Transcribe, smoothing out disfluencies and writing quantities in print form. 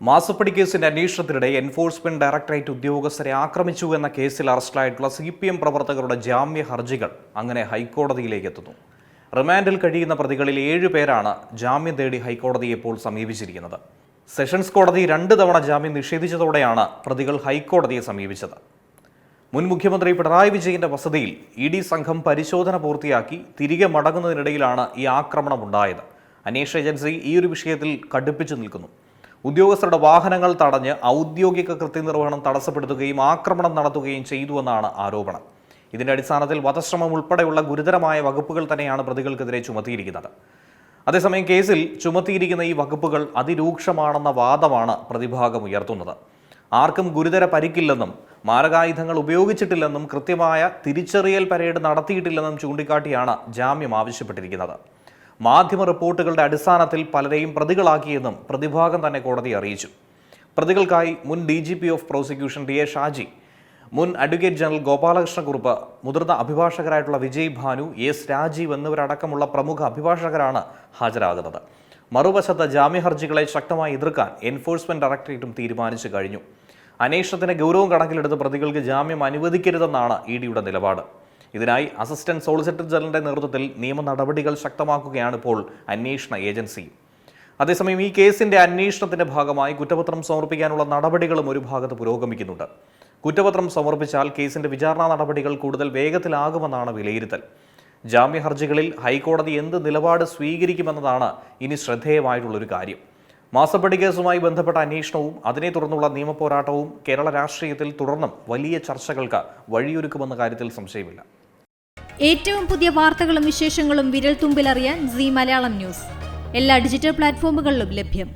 മാസപ്പടി കേസിന്റെ അന്വേഷണത്തിനിടെ enforcement directorate ഉദ്യോഗസ്ഥരെ ആക്രമിച്ചു എന്ന കേസിൽ അറസ്റ്റിലായിട്ടുള്ള CPM പ്രവർത്തകരുടെ ജാമ്യ ഹർജികൾ അങ്ങനെ ഹൈക്കോടതിയിലേക്ക് എത്തുന്നു. റിമാൻഡിൽ കഴിയുന്ന പ്രതികളിൽ 7 പേരാണ് ജാമ്യം തേടി ഹൈക്കോടതിയെ ഇപ്പോൾ സമീപിച്ചിരിക്കുന്നത്. സെഷൻസ് കോടതി 2 തവണ ജാമ്യം നിഷേധിച്ചതോടെയാണ് പ്രതികൾ ഹൈക്കോടതിയെ സമീപിച്ചത്. മുൻ മുഖ്യമന്ത്രി പിണറായി വിജയന്റെ വസതിയിൽ ED സംഘം പരിശോധന പൂർത്തിയാക്കി തിരികെ മടങ്ങുന്നതിനിടയിലാണ് ഈ ആക്രമണം ഉണ്ടായത്. അന്വേഷണ ഏജൻസി ഈ ഒരു വിഷയത്തിൽ കടുപ്പിച്ചു നിൽക്കുന്നു. ഉദ്യോഗസ്ഥരുടെ വാഹനങ്ങൾ തടഞ്ഞ് ഔദ്യോഗിക കൃത്യനിർവഹണം തടസ്സപ്പെടുത്തുകയും ആക്രമണം നടത്തുകയും ചെയ്തുവെന്നാണ് ആരോപണം. ഇതിന്റെ അടിസ്ഥാനത്തിൽ വധശ്രമം ഉൾപ്പെടെയുള്ള ഗുരുതരമായ വകുപ്പുകൾ തന്നെയാണ് പ്രതികൾക്കെതിരെ ചുമത്തിയിരിക്കുന്നത്. അതേസമയം കേസിൽ ചുമത്തിയിരിക്കുന്ന ഈ വകുപ്പുകൾ അതിരൂക്ഷമാണെന്ന വാദമാണ് പ്രതിഭാഗം ഉയർത്തുന്നത്. ആർക്കും ഗുരുതര പരിക്കില്ലെന്നും മാരകായുധങ്ങൾ ഉപയോഗിച്ചിട്ടില്ലെന്നും കൃത്യമായ തിരിച്ചറിയൽ പരേഡ് നടത്തിയിട്ടില്ലെന്നും ചൂണ്ടിക്കാട്ടിയാണ് ജാമ്യം ആവശ്യപ്പെട്ടിരിക്കുന്നത്. മാധ്യമ റിപ്പോർട്ടുകളുടെ അടിസ്ഥാനത്തിൽ പലരെയും പ്രതികളാക്കിയെന്നും പ്രതിഭാഗം തന്നെ കോടതിയെ അറിയിച്ചു. പ്രതികൾക്കായി മുൻ DGP of prosecution TA Shaji, മുൻ അഡ്വക്കേറ്റ് ജനറൽ ഗോപാലകൃഷ്ണക്കുറുപ്പ്, മുതിർന്ന അഭിഭാഷകരായിട്ടുള്ള വിജയ് ഭാനു, S രാജീവ് എന്നിവരടക്കമുള്ള പ്രമുഖ അഭിഭാഷകരാണ് ഹാജരാകുന്നത്. മറുവശത്ത് ജാമ്യഹർജികളെ ശക്തമായി എതിർക്കാൻ എൻഫോഴ്സ്മെന്റ് ഡയറക്ടറേറ്റും തീരുമാനിച്ചു കഴിഞ്ഞു. അന്വേഷണത്തിന്റെ ഗൗരവം കണക്കിലെടുത്ത് പ്രതികൾക്ക് ജാമ്യം അനുവദിക്കരുതെന്നാണ് EDയുടെ നിലപാട്. ഇതിനായി അസിസ്റ്റന്റ് സോളിസിറ്റർ ജനറലിന്റെ നേതൃത്വത്തിൽ നിയമ നടപടികൾ ശക്തമാക്കുകയാണ് ഇപ്പോൾ അന്വേഷണ ഏജൻസി. അതേസമയം ഈ കേസിന്റെ അന്വേഷണത്തിന്റെ ഭാഗമായി കുറ്റപത്രം സമർപ്പിക്കാനുള്ള നടപടികളും ഒരു ഭാഗത്ത് പുരോഗമിക്കുന്നുണ്ട്. കുറ്റപത്രം സമർപ്പിച്ചാൽ കേസിന്റെ വിചാരണ നടപടികൾ കൂടുതൽ വേഗത്തിലാകുമെന്നാണ് വിലയിരുത്തൽ. ജാമ്യ ഹർജികളിൽ ഹൈക്കോടതി എന്ത് നിലപാട് സ്വീകരിക്കുമെന്നതാണ് ഇനി ശ്രദ്ധേയമായിട്ടുള്ളൊരു കാര്യം. മാസപ്പടി കേസുമായി ബന്ധപ്പെട്ട അന്വേഷണവും അതിനെ തുടർന്നുള്ള നിയമപോരാട്ടവും കേരള രാഷ്ട്രീയത്തിൽ തുടർന്നും വലിയ ചർച്ചകൾക്ക് വഴിയൊരുക്കുമെന്ന കാര്യത്തിൽ സംശയമില്ല. ഏറ്റവും പുതിയ വാർത്തകളും വിശേഷങ്ങളും വിരൽത്തുമ്പിലറിയാൻ Zee മലയാളം ന്യൂസ് എല്ലാ ഡിജിറ്റൽ പ്ലാറ്റ്ഫോമുകളിലും ലഭ്യം.